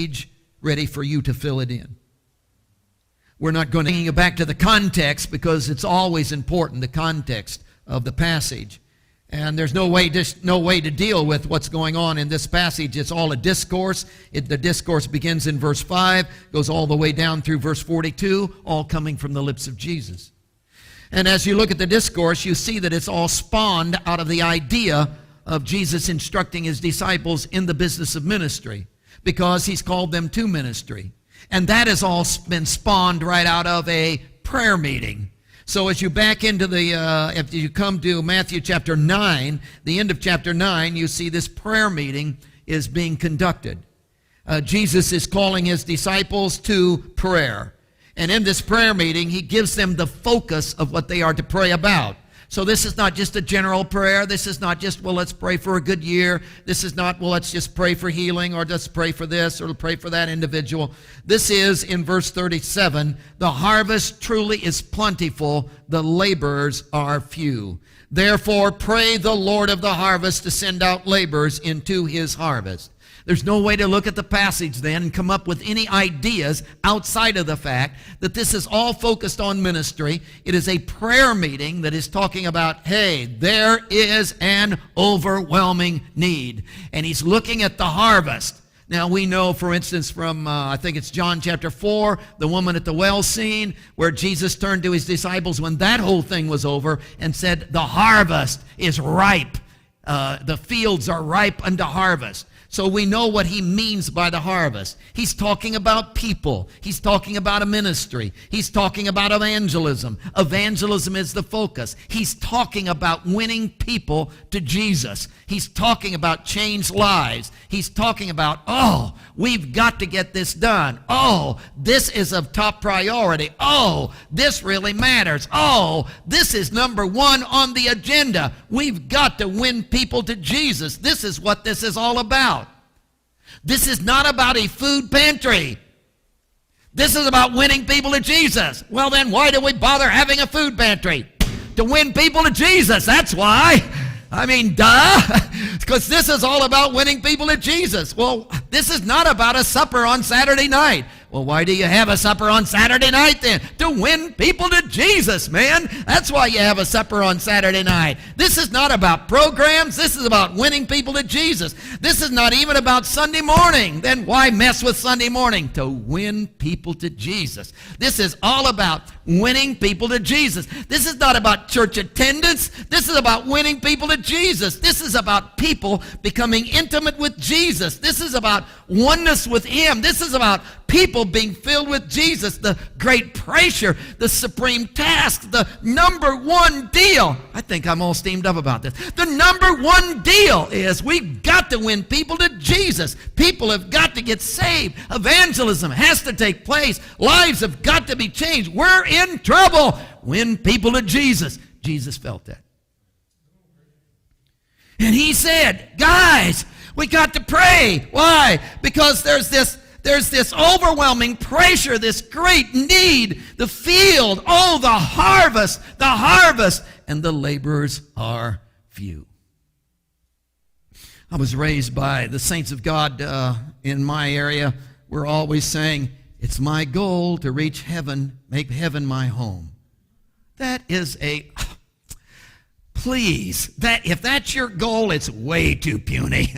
page ready for you to fill it in. We're not going to bring you back to the context because it's always important, the context of the passage. And there's no way to deal with what's going on in this passage. It's all a discourse. The discourse begins in verse 5, goes all the way down through verse 42, all coming from the lips of Jesus. And as you look at the discourse, you see that it's all spawned out of the idea of Jesus instructing his disciples in the business of ministry, because he's called them to ministry. And that has all been spawned right out of a prayer meeting. So as you back into if you come to Matthew chapter 9, the end of chapter 9, you see this prayer meeting is being conducted. Jesus is calling his disciples to prayer. And in this prayer meeting, he gives them the focus of what they are to pray about. So this is not just a general prayer. This is not just, well, let's pray for a good year. This is not, well, let's just pray for healing, or let's pray for this, or pray for that individual. This is, in verse 37, the harvest truly is plentiful, the laborers are few. Therefore, pray the Lord of the harvest to send out laborers into his harvest. There's no way to look at the passage then and come up with any ideas outside of the fact that this is all focused on ministry. It is a prayer meeting that is talking about, hey, there is an overwhelming need. And he's looking at the harvest. Now we know, for instance, from, I think it's John chapter 4, the woman at the well scene, where Jesus turned to his disciples when that whole thing was over and said, the harvest is ripe. The fields are ripe unto harvest. So we know what he means by the harvest. He's talking about people. He's talking about a ministry. He's talking about evangelism. Evangelism is the focus. He's talking about winning people to Jesus. He's talking about changed lives. He's talking about, oh, we've got to get this done. Oh, this is of top priority. Oh, this really matters. Oh, this is number one on the agenda. We've got to win people to Jesus. This is what this is all about. This is not about a food pantry. This is about winning people to Jesus. Well, then why do we bother having a food pantry? To win people to Jesus, that's why. I mean, duh. Because this is all about winning people to Jesus. Well, this is not about a supper on Saturday night. Well, why do you have a supper on Saturday night then? To win people to Jesus, man. That's why you have a supper on Saturday night. This is not about programs. This is about winning people to Jesus. This is not even about Sunday morning. Then why mess with Sunday morning? To win people to Jesus. This is all about winning people to Jesus. This is not about church attendance. This is about winning people to Jesus. This is about people becoming intimate with Jesus. This is about oneness with him. This is about people being filled with Jesus, the great pressure, the supreme task, the number one deal. I think I'm all steamed up about this. The number one deal is we've got to win people to Jesus. People have got to get saved. Evangelism has to take place. Lives have got to be changed. We're in trouble. Win people to Jesus. Jesus felt that. And he said, guys, we got to pray. Why? Because there's this overwhelming pressure, this great need, the field, oh, the harvest, and the laborers are few. I was raised by the saints of God in my area. We're always saying, it's my goal to reach heaven, make heaven my home. That is please, if that's your goal, it's way too puny.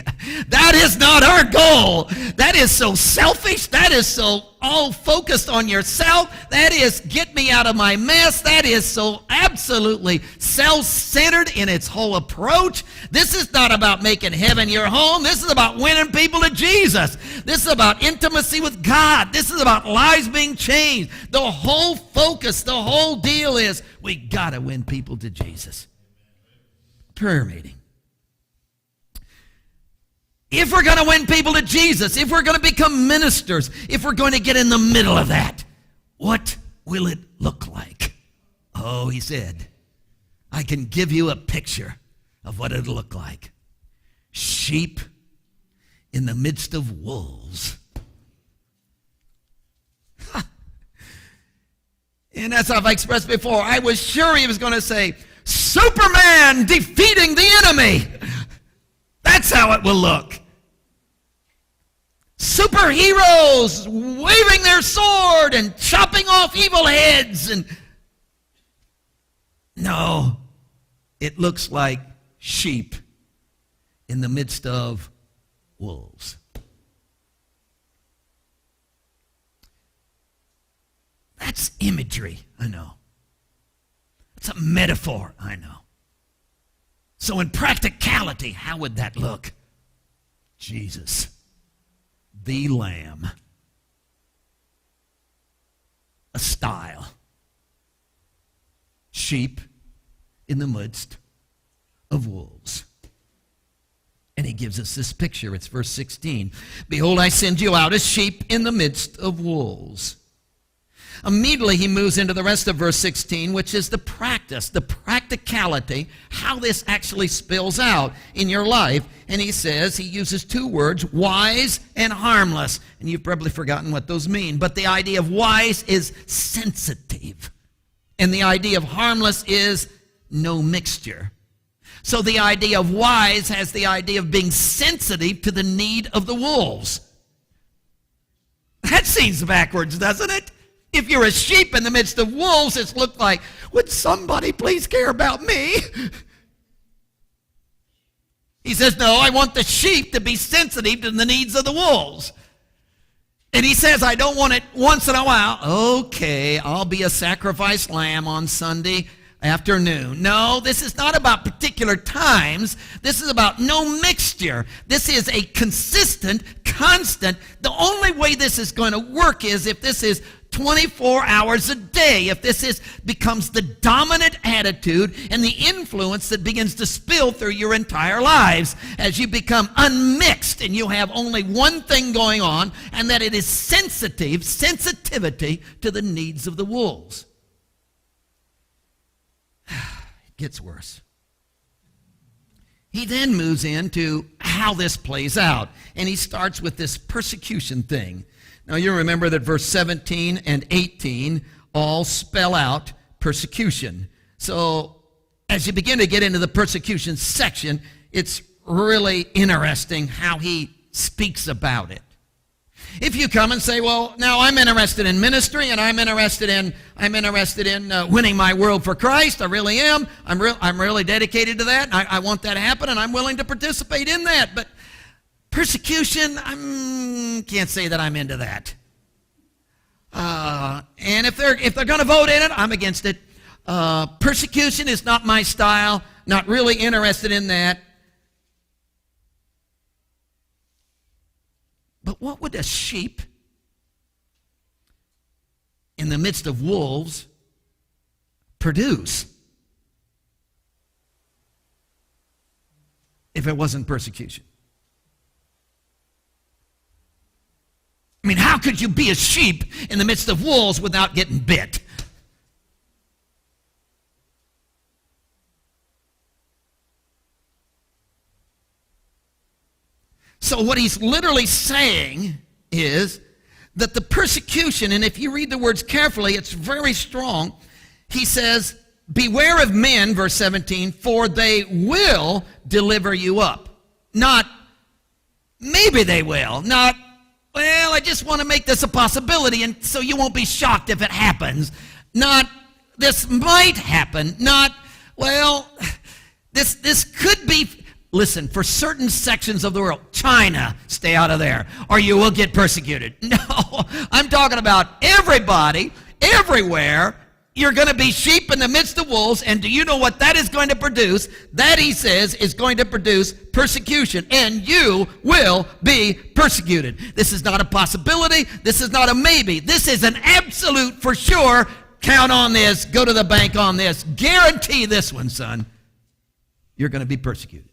That is not our goal. That is so selfish. That is so all focused on yourself. That is get me out of my mess. That is so absolutely self-centered in its whole approach. This is not about making heaven your home. This is about winning people to Jesus. This is about intimacy with God. This is about lives being changed. The whole focus, the whole deal is we got to win people to Jesus. Prayer meeting. If we're going to win people to Jesus, if we're going to become ministers, if we're going to get in the middle of that, what will it look like? Oh, he said, I can give you a picture of what it'll look like. Sheep in the midst of wolves. And as I've expressed before, I was sure he was going to say, Superman defeating the enemy. That's how it will look. superheroes waving their sword and chopping off evil heads. And no, it looks like sheep in the midst of wolves. That's imagery, I know. It's a metaphor, I know. So in practicality, how would that look? Jesus, the Lamb, a style. Sheep in the midst of wolves. And he gives us this picture. It's verse 16. Behold, I send you out as sheep in the midst of wolves. Immediately he moves into the rest of verse 16, which is the practice, the practicality, how this actually spills out in your life. And he says, he uses two words, wise and harmless. And you've probably forgotten what those mean. But the idea of wise is sensitive. And the idea of harmless is no mixture. So the idea of wise has the idea of being sensitive to the need of the wolves. That seems backwards, doesn't it? If you're a sheep in the midst of wolves, it's looked like, would somebody please care about me? He says, no, I want the sheep to be sensitive to the needs of the wolves. And he says, I don't want it once in a while. Okay, I'll be a sacrificed lamb on Sunday afternoon. No, this is not about particular times. This is about no mixture. This is a consistent, constant. The only way this is going to work is if this is 24 hours a day, if this becomes the dominant attitude and the influence that begins to spill through your entire lives as you become unmixed and you have only one thing going on, and that it is sensitivity to the needs of the wolves. It gets worse. He then moves into how this plays out, and he starts with this persecution thing. Now, you remember that verse 17 and 18 all spell out persecution. So, as you begin to get into the persecution section, it's really interesting how he speaks about it. If you come and say, well, now I'm interested in ministry and I'm interested in winning my world for Christ. I really am. I'm really dedicated to that. I want that to happen, and I'm willing to participate in that. But persecution, I can't say that I'm into that. And if they're going to vote in it, I'm against it. Persecution is not my style. Not really interested in that. But what would a sheep in the midst of wolves produce if it wasn't persecution? I mean, how could you be a sheep in the midst of wolves without getting bit? So what he's literally saying is that the persecution, and if you read the words carefully, it's very strong. He says, beware of men, verse 17, for they will deliver you up. Not, maybe they will. Not, well, I just want to make this a possibility, and so you won't be shocked if it happens. Not, this might happen. Not, well, this could be. Listen, for certain sections of the world, China, stay out of there, or you will get persecuted. No, I'm talking about everybody, everywhere. You're going to be sheep in the midst of wolves, and do you know what that is going to produce? That, he says, is going to produce persecution, and you will be persecuted. This is not a possibility. This is not a maybe. This is an absolute for sure. Count on this. Go to the bank on this. Guarantee this one, son. You're going to be persecuted.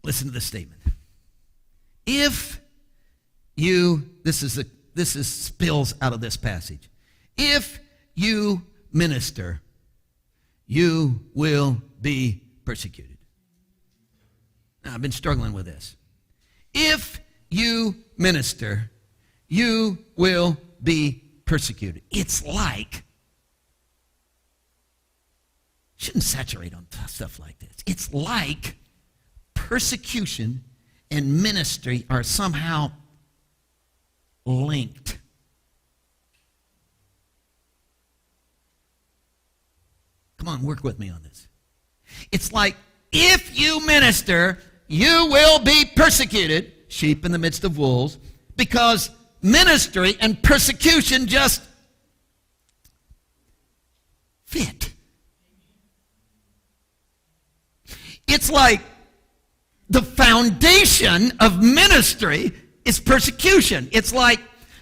Listen to this statement. If you, this is spills out of this passage. If you minister, you will be persecuted. Now, I've been struggling with this. If you minister, you will be persecuted. It's like shouldn't saturate on stuff like this. It's like persecution and ministry are somehow linked. Come on, work with me on this. It's like if you minister, you will be persecuted, sheep in the midst of wolves, because ministry and persecution just fit. It's like the foundation of ministry is persecution. It's like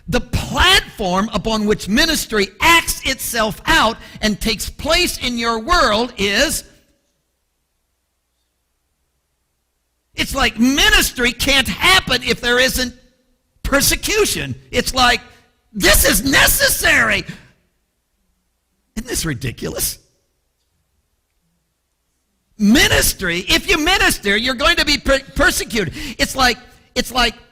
the platform upon which ministry acts itself out and takes place in your world is, it's like ministry can't happen if there isn't persecution. It's like, this is necessary. Isn't this ridiculous? Ministry, if you minister, you're going to be persecuted. It's like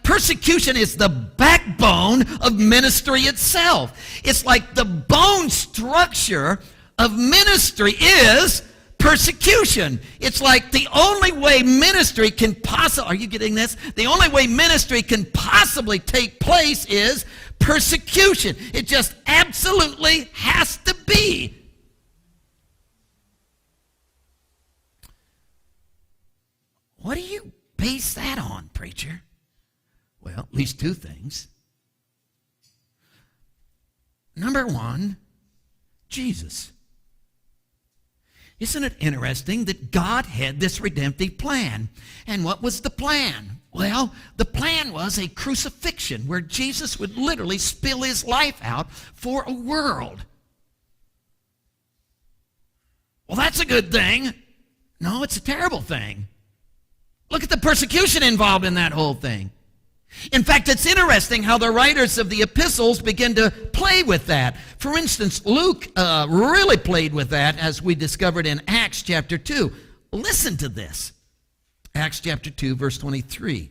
persecution is the backbone of ministry itself. It's like the bone structure of ministry is persecution. It's like the only way ministry can possibly, are you getting this? The only way ministry can possibly take place is persecution. It just absolutely has to be. What do you base that on, preacher? Well, at least two things. Number one, Jesus. Isn't it interesting that God had this redemptive plan? And what was the plan? Well, the plan was a crucifixion where Jesus would literally spill his life out for a world. Well, that's a good thing. No, it's a terrible thing. Look at the persecution involved in that whole thing. In fact, it's interesting how the writers of the epistles begin to play with that. For instance, Luke really played with that, as we discovered in Acts chapter 2. Listen to this. Acts chapter 2, verse 23.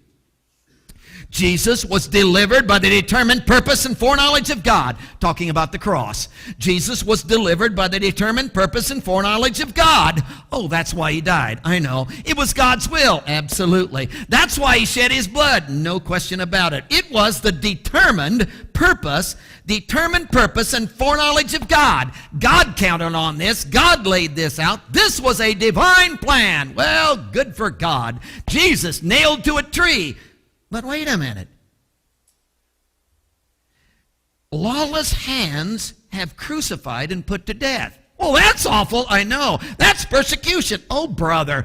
Jesus was delivered by the determined purpose and foreknowledge of God. Talking about the cross. Jesus was delivered by the determined purpose and foreknowledge of God. Oh, that's why he died. I know. It was God's will. Absolutely. That's why he shed his blood. No question about it. It was the determined purpose and foreknowledge of God. God counted on this. God laid this out. This was a divine plan. Well, good for God. Jesus nailed to a tree. But wait a minute. Lawless hands have crucified and put to death. Well, that's awful, I know. That's persecution. Oh, brother.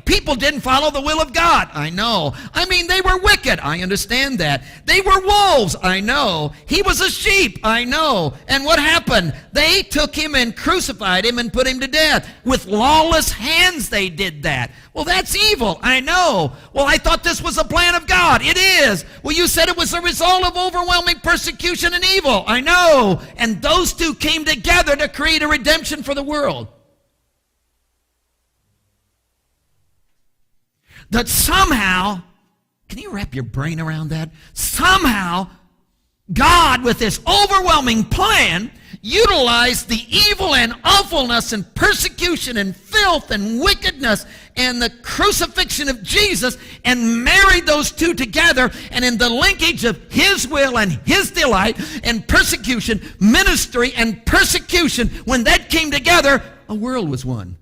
People didn't follow the will of God. I know. I mean, they were wicked. I understand that. They were wolves. I know. He was a sheep. I know. And what happened? They took him and crucified him and put him to death. With lawless hands they did that. Well, that's evil. I know. Well, I thought this was a plan of God. It is. Well, you said it was a result of overwhelming persecution and evil. I know. And those two came together to create a redemption for the world. That somehow, can you wrap your brain around that? Somehow, God, with this overwhelming plan, utilized the evil and awfulness and persecution and filth and wickedness and the crucifixion of Jesus and married those two together, and in the linkage of his will and his delight and persecution, ministry and persecution, when that came together, a world was won.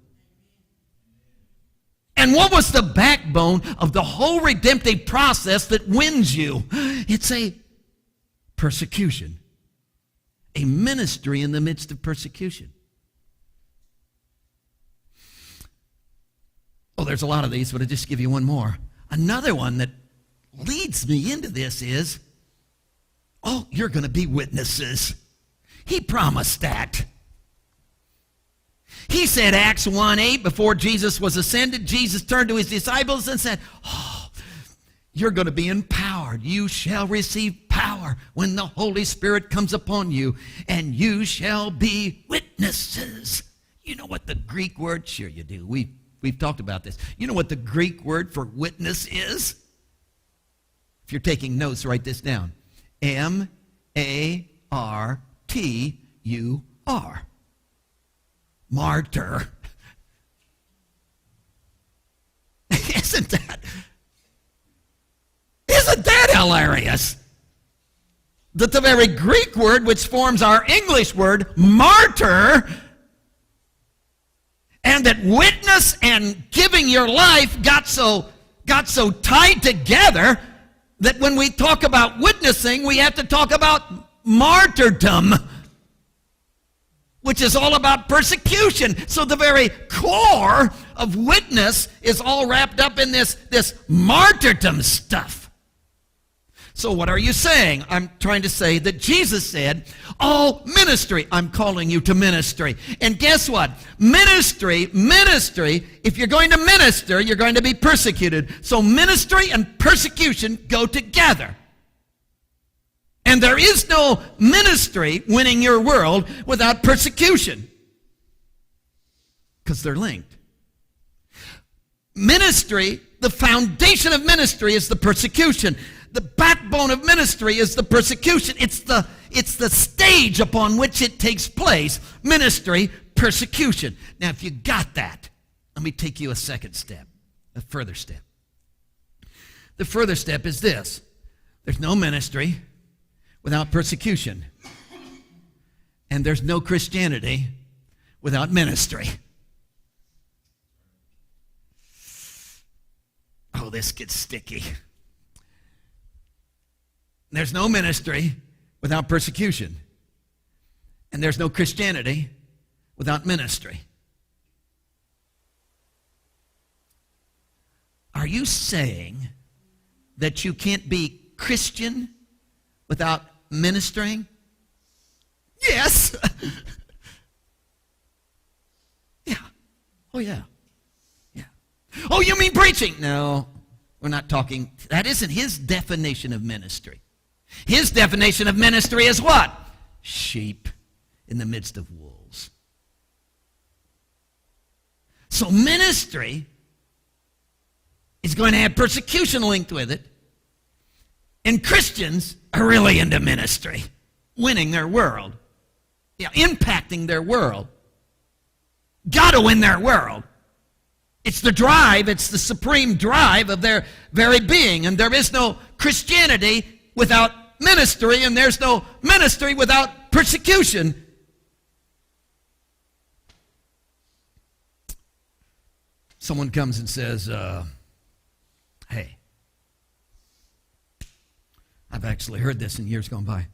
And what was the backbone of the whole redemptive process that wins you? It's a persecution. A ministry in the midst of persecution. Oh, there's a lot of these, but I'll just give you one more. Another one that leads me into this is, oh, you're going to be witnesses. He promised that. He said, Acts 1:8, before Jesus was ascended, Jesus turned to his disciples and said, oh, you're going to be empowered. You shall receive power when the Holy Spirit comes upon you, and you shall be witnesses. You know what the Greek word, sure you do. We've talked about this. You know what the Greek word for witness is? If you're taking notes, write this down. M-A-R-T-U-R. Martyr. Isn't that hilarious? That the very Greek word which forms our English word, martyr, and that witness and giving your life got so tied together that when we talk about witnessing, we have to talk about martyrdom, which is all about persecution. So the very core of witness is all wrapped up in this martyrdom stuff. So what are you saying? I'm trying to say that Jesus said, all ministry, I'm calling you to ministry. And guess what? Ministry, if you're going to minister, you're going to be persecuted. So ministry and persecution go together. And there is no ministry winning your world without persecution, because they're linked. Ministry, the foundation of ministry is the persecution. The backbone of ministry is the persecution. It's the stage upon which it takes place. Ministry, persecution. Now, if you got that, let me take you a second step, a further step. The further step is this. There's no ministry without persecution. And there's no Christianity without ministry. Oh, this gets sticky. There's no ministry without persecution. And there's no Christianity without ministry. Are you saying that you can't be Christian without ministering? Yes. Yeah. Oh, yeah. Yeah. Oh, you mean preaching? No, we're not talking. That isn't his definition of ministry. His definition of ministry is what? Sheep in the midst of wolves. So ministry is going to have persecution linked with it. And Christians are really into ministry, winning their world, impacting their world. Got to win their world. It's the drive, it's the supreme drive of their very being. And there is no Christianity without ministry, and there's no ministry without persecution. Someone comes and says, hey, I've actually heard this in years gone by.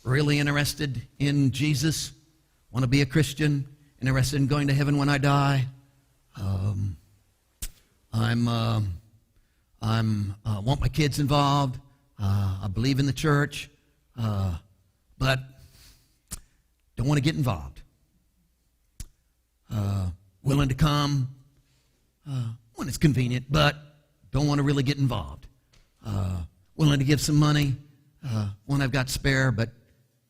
Really interested in Jesus? Want to be a Christian? Interested in going to heaven when I die? Want my kids involved. I believe in the church, but don't want to get involved. Willing to come when it's convenient, but don't want to really get involved. Willing to give some money when I've got spare, but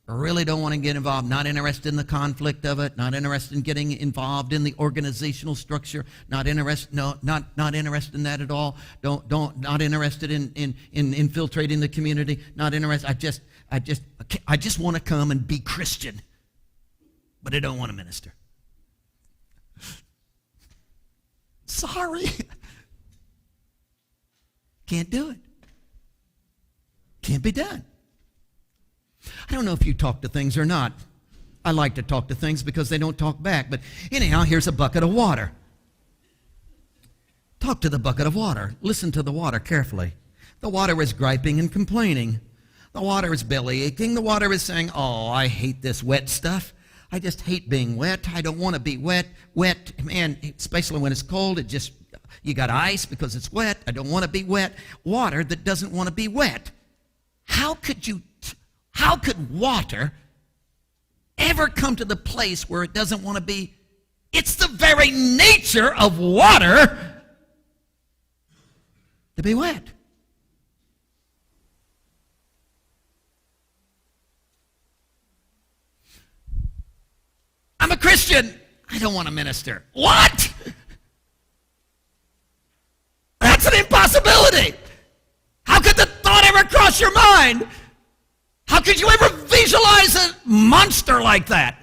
really don't want to get involved. Not interested in the conflict of it. Not interested in getting involved in the organizational structure. Not interested in that at all. Not interested in infiltrating the community. Not interested. I just want to come and be Christian, but I don't want to minister. Sorry. Can't do it. Can't be done. I don't know if you talk to things or not. I like to talk to things because they don't talk back. But anyhow, here's a bucket of water. Talk to the bucket of water. Listen to the water carefully. The water is griping and complaining. The water is belly aching. The water is saying, oh, I hate this wet stuff. I just hate being wet. I don't want to be wet. Wet, man, especially when it's cold, you got ice because it's wet. I don't want to be wet. Water that doesn't want to be wet. How could water ever come to the place where it doesn't want to be? It's the very nature of water to be wet. I'm a Christian. I don't want to minister. What? That's an impossibility. How could the thought ever cross your mind? How could you ever visualize a monster like that?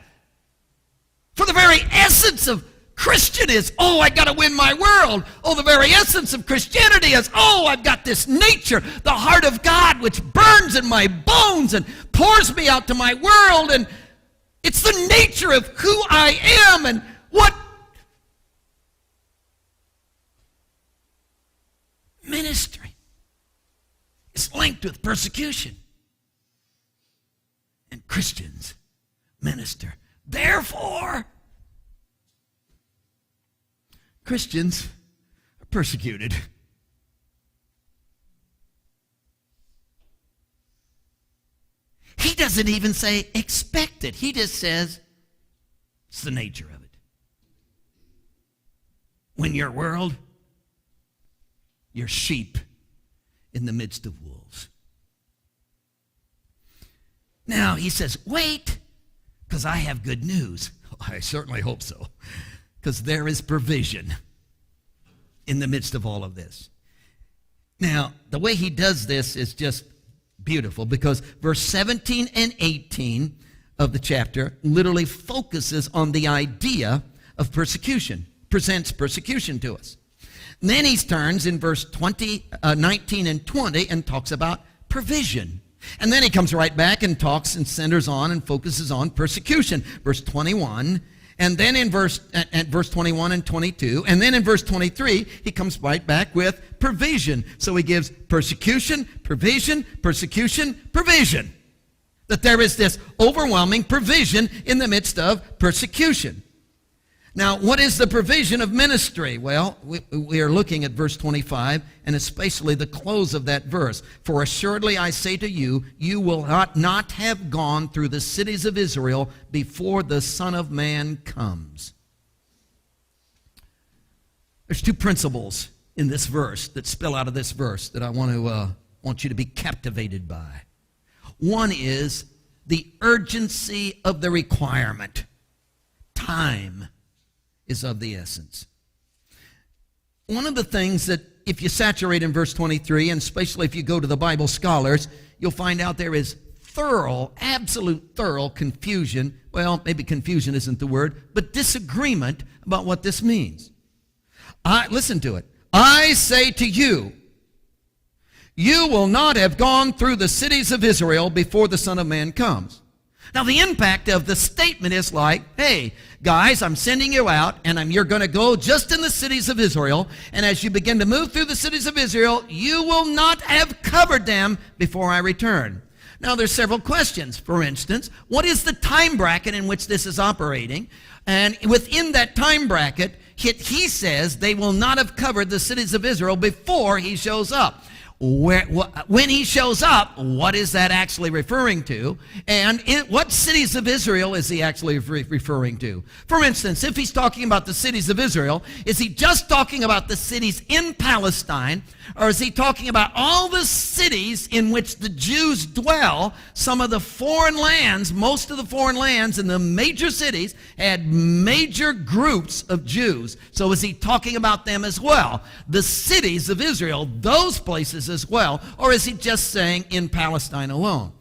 For the very essence of Christian is, oh, I got to win my world. Oh, the very essence of Christianity is, oh, I've got this nature, the heart of God, which burns in my bones and pours me out to my world. And it's the nature of who I am and what ministry is linked with persecution. And Christians minister. Therefore, Christians are persecuted. He doesn't even say expect it. He just says it's the nature of it. When your world, you're sheep in the midst of wolves. Now, he says, wait, because I have good news. I certainly hope so, because there is provision in the midst of all of this. Now, the way he does this is just beautiful, because verse 17 and 18 of the chapter literally focuses on the idea of persecution, presents persecution to us. And then he turns in verse 19 and 20 and talks about provision. And then he comes right back and talks and centers on and focuses on persecution. Verse 21, and then in verse 21 and 22, and then in verse 23, he comes right back with provision. So he gives persecution, provision, persecution, provision. That there is this overwhelming provision in the midst of persecution. Now, what is the provision of ministry? Well, we are looking at verse 25, and especially the close of that verse. For assuredly I say to you, you will not have gone through the cities of Israel before the Son of Man comes. There's two principles in this verse that spill out of this verse that I want you to be captivated by. One is the urgency of the requirement. Time is of the essence. One of the things that if you saturate in verse 23, and especially if you go to the Bible scholars, you'll find out there is absolute thorough confusion. Well, maybe confusion isn't the word, but disagreement about what this means. Listen to it. I say to you, you will not have gone through the cities of Israel before the Son of Man comes. Now, the impact of the statement is like, hey, guys, I'm sending you out, and you're going to go just in the cities of Israel, and as you begin to move through the cities of Israel, you will not have covered them before I return. Now, there's several questions. For instance, what is the time bracket in which this is operating? And within that time bracket, he says they will not have covered the cities of Israel before he shows up. When he shows up, what is that actually referring to? And what cities of Israel is he actually referring to? For instance, if he's talking about the cities of Israel, is he just talking about the cities in Palestine, or is he talking about all the cities in which the Jews dwell? Some of the foreign lands, most of the foreign lands in the major cities had major groups of Jews. So is he talking about them as well? The cities of Israel, those places as well, or is he just saying in Palestine alone?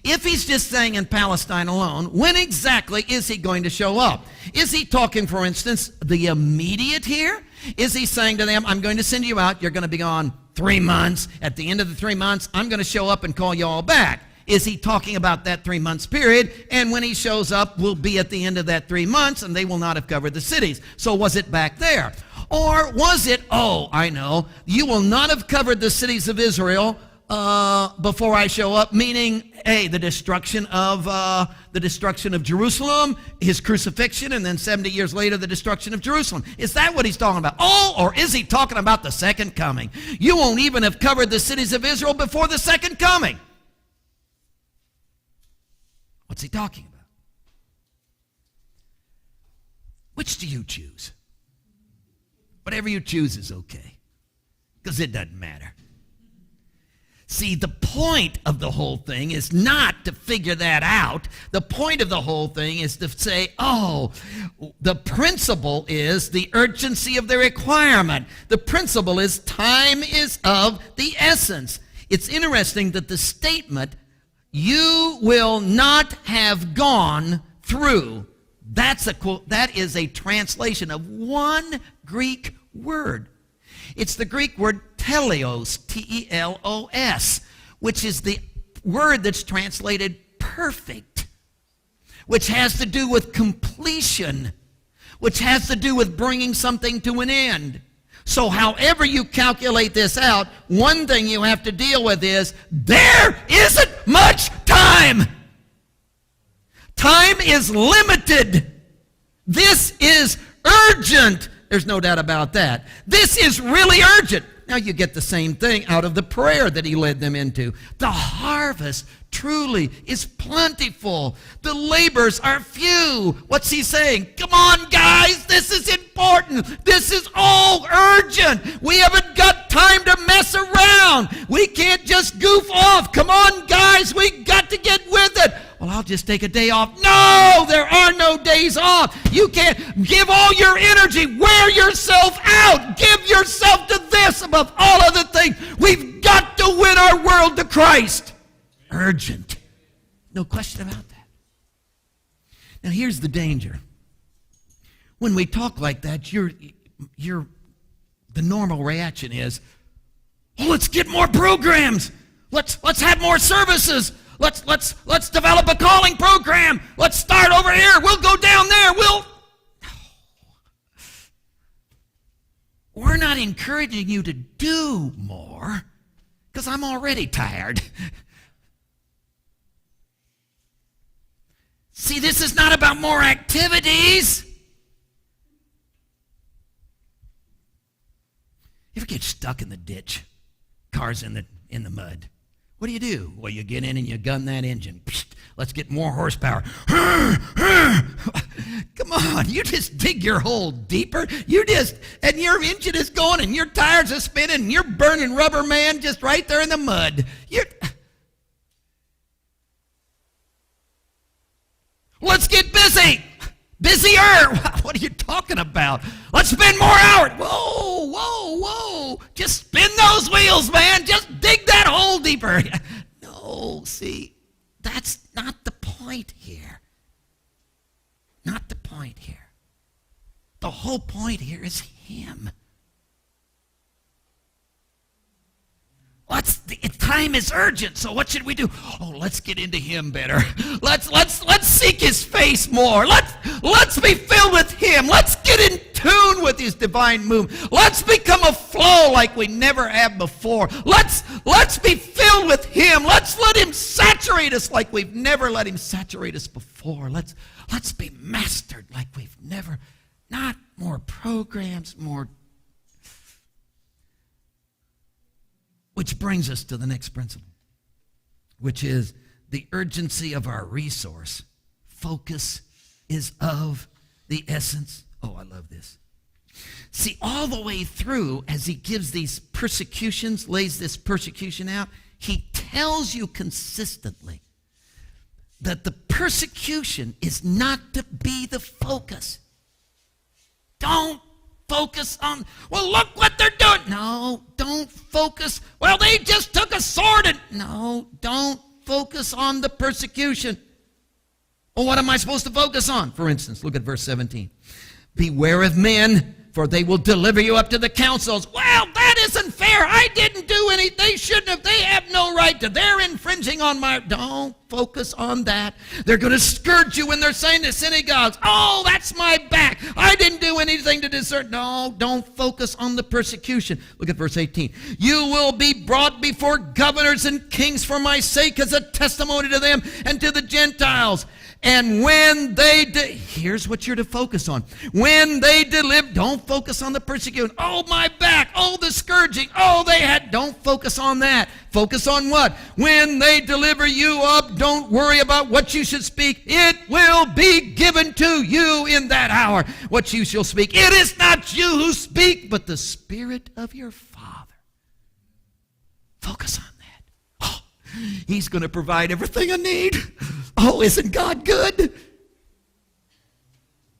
If he's just saying in Palestine alone, when exactly is he going to show up? Is he talking, for instance, the immediate here? Is he saying to them, I'm going to send you out, you're going to be gone 3 months. At the end of the 3 months, I'm going to show up and call you all back. Is he talking about that 3 months period? And when he shows up, we'll be at the end of that 3 months, and they will not have covered the cities. So was it back there? Or was it, oh, I know, you will not have covered the cities of Israel before I show up, meaning, hey, the destruction of Jerusalem, his crucifixion, and then 70 years later, the destruction of Jerusalem. Is that what he's talking about? Oh, or is he talking about the second coming? You won't even have covered the cities of Israel before the second coming. What's he talking about? Which do you choose? Whatever you choose is okay, because it doesn't matter. See, the point of the whole thing is not to figure that out. The point of the whole thing is to say, oh, the principle is the urgency of the requirement. The principle is time is of the essence. It's interesting that the statement, you will not have gone through That is a translation of one Greek word. It's the Greek word telos, T-E-L-O-S, which is the word that's translated perfect, which has to do with completion, which has to do with bringing something to an end. So however you calculate this out, one thing you have to deal with is there isn't much time. Time is limited. This is urgent. There's no doubt about that. This is really urgent. Now you get the same thing out of the prayer that he led them into. The harvest truly is plentiful. The labors are few. What's he saying? Come on, guys, this is important. This is all urgent. We haven't got time to mess around. We can't just goof off. Come on, guys, we got to get with it. Well, I'll just take a day off. No, there are no days off. You can't give all your energy. Wear yourself out. Give yourself to this above all other things. We've got to win our world to Christ. Urgent. No question about that. Now, here's the danger. When we talk like that, the normal reaction is, oh, let's get more programs. Let's have more services. Let's develop a calling program. Let's start over here. We'll go down there. We're not encouraging you to do more because I'm already tired. See, this is not about more activities. You ever get stuck in the ditch? Car's in the mud. What do? Well, you get in and you gun that engine. Let's get more horsepower. Come on, you just dig your hole deeper. And your engine is going and your tires are spinning and you're burning rubber, man, just right there in the mud. Let's get busy. Busier. What are you talking about? Let's spend more hours. Whoa. Just spin those wheels, man. Just dig that hole deeper. No, see, that's not the point here. Not the point here. The whole point here is him. Time is urgent, so what should we do? Oh, let's get into him better. Let's seek his face more. Let's be filled with him. Let's get in tune with his divine movement. Let's become a flow like we never have before. Let's be filled with him. Let's let him saturate us like we've never let him saturate us before. Let's be mastered like we've never. Not more programs, more. Which brings us to the next principle, which is the urgency of our resource. Focus is of the essence. Oh, I love this. See, all the way through, as he gives these persecutions, lays this persecution out, he tells you consistently that the persecution is not to be the focus. Don't focus on, well, look what they're doing. No, don't focus. Well, they just took a sword and, no, don't focus on the persecution. Well, what am I supposed to focus on? For instance, look at verse 17. Beware of men, for they will deliver you up to the councils. Well, that isn't fair. I didn't do anything. They shouldn't have. They have no right to. They're infringing on my. Don't focus on that. They're going to scourge you when they're saying to synagogues, oh, that's my back. I didn't do anything to deserve. No, don't focus on the persecution. Look at verse 18. You will be brought before governors and kings for my sake as a testimony to them and to the Gentiles. And when they, here's what you're to focus on. When they deliver, don't focus on the persecution. Oh, my back. Oh, the scourging. Oh, they had, don't focus on that. Focus on what? When they deliver you up, don't worry about what you should speak. It will be given to you in that hour, what you shall speak. It is not you who speak, but the Spirit of your Father. Focus on that. Oh, he's going to provide everything I need. Oh, isn't God good?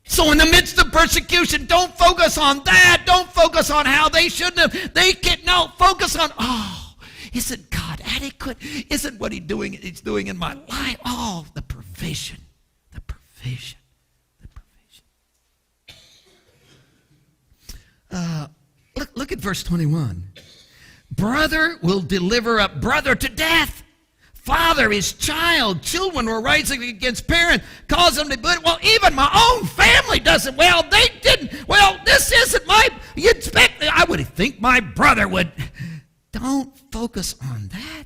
So in the midst of persecution, don't focus on that. Don't focus on how they shouldn't have. They can't. No, focus on, oh, isn't God adequate? Isn't what he's doing in my life? Oh, the provision. The provision. The Look at verse 21. Brother will deliver up brother to death. Father his child. Children were rising against parents, cause them to do it. Well, even my own family does it. Well, they didn't. Well, this isn't my. You'd expect. I would think my brother would. Don't focus on that.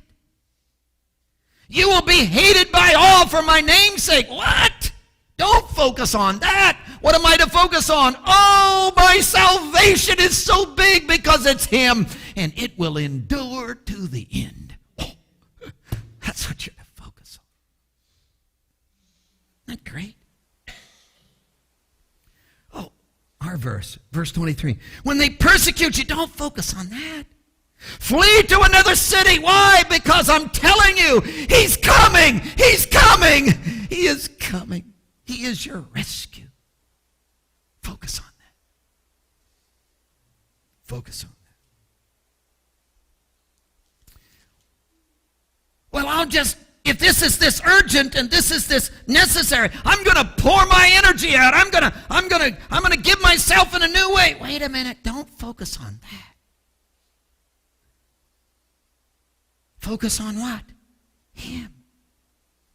You will be hated by all for my name's sake. What? Don't focus on that. What am I to focus on? Oh, my salvation is so big because it's him, and it will endure to the end. Oh, that's what you're to focus on. Isn't that great? Oh, our verse 23. When they persecute you, don't focus on that. Flee to another city. Why? Because I'm telling you, he's coming. He's coming. He is coming. He is your rescue. Focus on that. Focus on that. Well, if this is this urgent and this is this necessary, I'm going to pour my energy out. I'm going to give myself in a new way. Wait a minute. Don't focus on that. Focus on what? Him.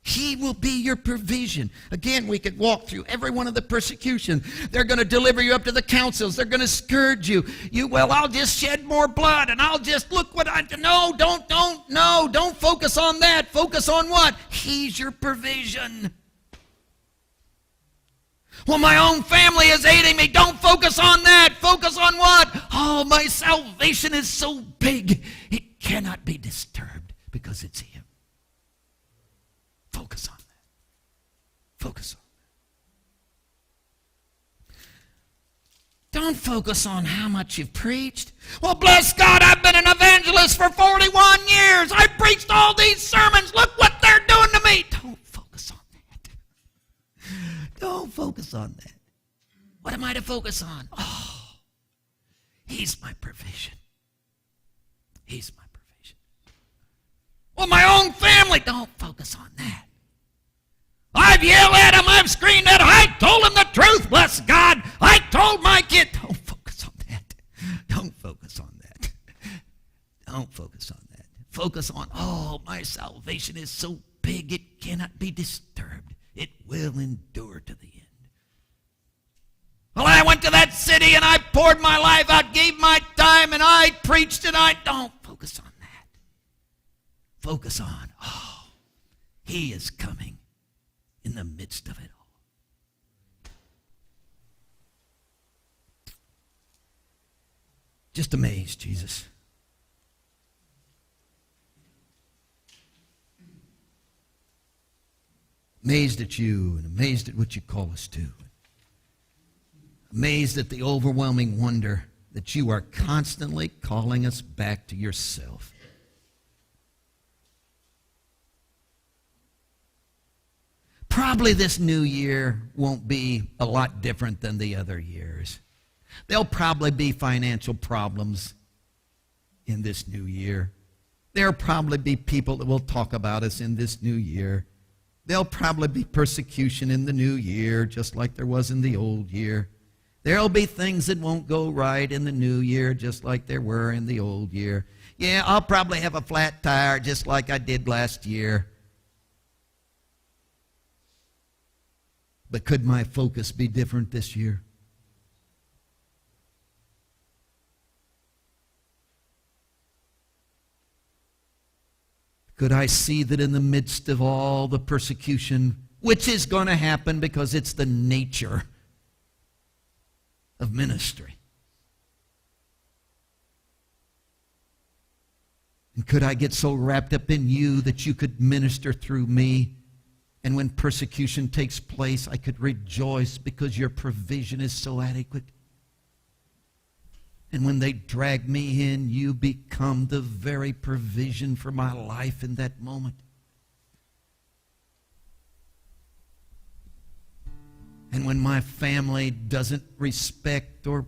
He will be your provision. Again, we could walk through every one of the persecutions. They're going to deliver you up to the councils. They're going to scourge you. I'll just shed more blood and I'll just look what I do. No, don't focus on that. Focus on what? He's your provision. Well, my own family is hating me. Don't focus on that. Focus on what? Oh, my salvation is so big, it cannot be disturbed because it's him. Focus on that. Focus on that. Don't focus on how much you've preached. Well, bless God, I've been an evangelist for 41 years. I preached all these sermons. Look what they're doing to me. Don't focus on that. Don't focus on that. What am I to focus on? Oh, he's my provision. He's my provision. Well, my own family, don't focus on that. I've yelled at him, I've screamed at him, I told him the truth, bless God. I told my kid, don't focus on that. Don't focus on that. Don't focus on that. Focus on, oh, my salvation is so big it cannot be disturbed. It will endure to the end. Well, I went to that city and I poured my life out, gave my time, and I preached, and I don't focus on that. Focus on, oh, he is coming in the midst of it all. Just amazed, Jesus. Amazed at you and amazed at what you call us to. Amazed at the overwhelming wonder that you are constantly calling us back to yourself. Probably this new year won't be a lot different than the other years. There'll probably be financial problems in this new year. There'll probably be people that will talk about us in this new year. There'll probably be persecution in the new year, just like there was in the old year. There'll be things that won't go right in the new year, just like there were in the old year. Yeah, I'll probably have a flat tire, just like I did last year. But could my focus be different this year? Could I see that in the midst of all the persecution, which is going to happen because it's the nature of ministry, and could I get so wrapped up in you that you could minister through me? And when persecution takes place, I could rejoice because your provision is so adequate. And when they drag me in, you become the very provision for my life in that moment. And when my family doesn't respect or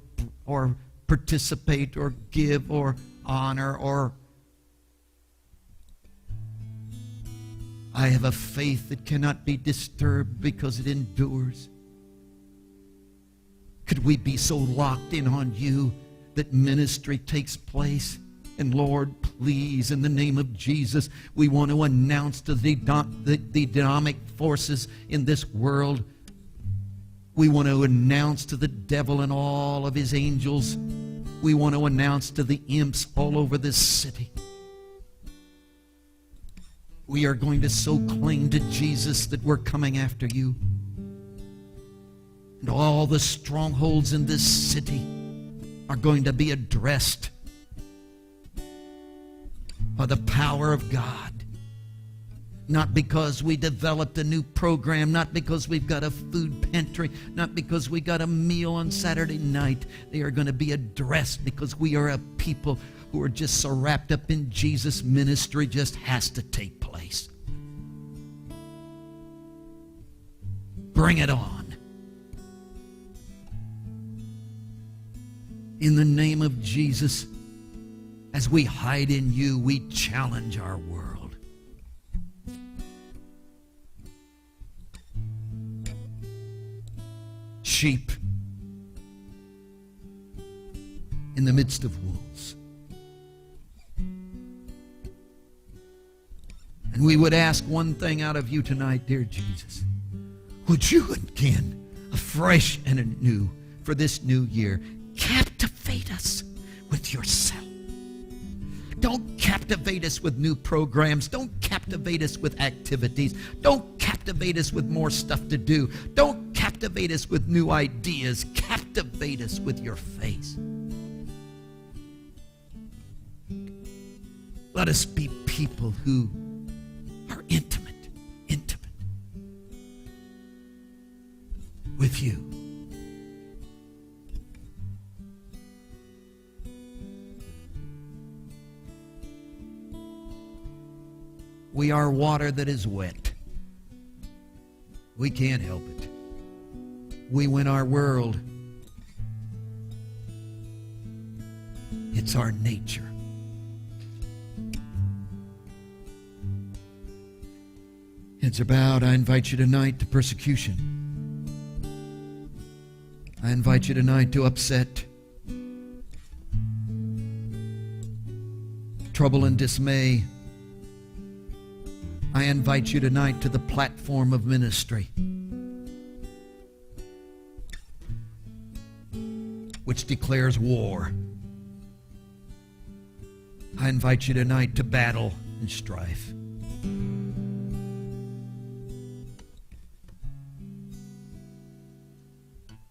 participate or give or honor, or I have a faith that cannot be disturbed because it endures. Could we be so locked in on you that ministry takes place. And Lord, please, in the name of Jesus, we want to announce to the demonic forces in this world, we want to announce to the devil and all of his angels, we want to announce to the imps all over this city, we are going to so cling to Jesus that we're coming after you. And all the strongholds in this city are going to be addressed by the power of God. Not because we developed a new program, not because we've got a food pantry, not because we got a meal on Saturday night. They are going to be addressed because we are a people who are just so wrapped up in Jesus. Ministry just has to take place. Bring it on. In the name of Jesus, as we hide in you, we challenge our world. Sheep in the midst of wolves. And we would ask one thing out of you tonight, dear Jesus. Would you again, afresh and anew for this new year, captivate us with yourself? Don't captivate us with new programs. Don't captivate us with activities. Don't captivate us with more stuff to do. Don't captivate us with new ideas. Captivate us with your face. Let us be people who are intimate with you. We are water that is wet. We can't help it. We win our world. It's our nature. Heads are bowed. I invite you tonight to persecution. I invite you tonight to upset, trouble and dismay. I invite you tonight to the platform of ministry, which declares war. I invite you tonight to battle and strife.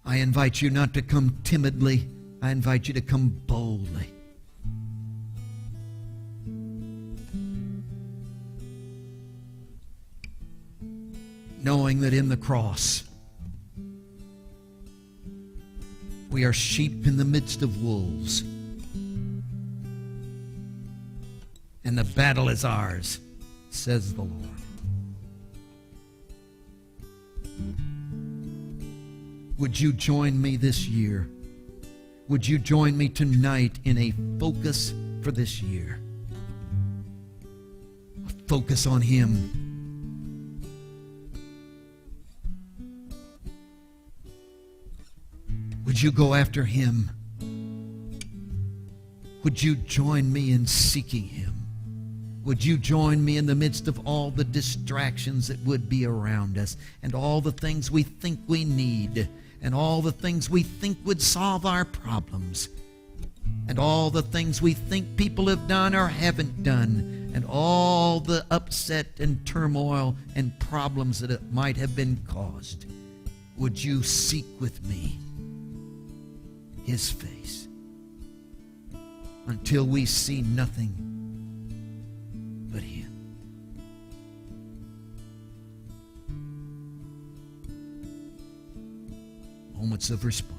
I invite you not to come timidly. I invite you to come boldly. Knowing that in the cross, we are sheep in the midst of wolves. And the battle is ours, says the Lord. Would you join me this year? Would you join me tonight in a focus for this year? A focus on Him. Would you go after Him? Would you join me in seeking Him? Would you join me in the midst of all the distractions that would be around us and all the things we think we need and all the things we think would solve our problems and all the things we think people have done or haven't done and all the upset and turmoil and problems that it might have been caused? Would you seek with me His face until we see nothing but Him? Moments of response.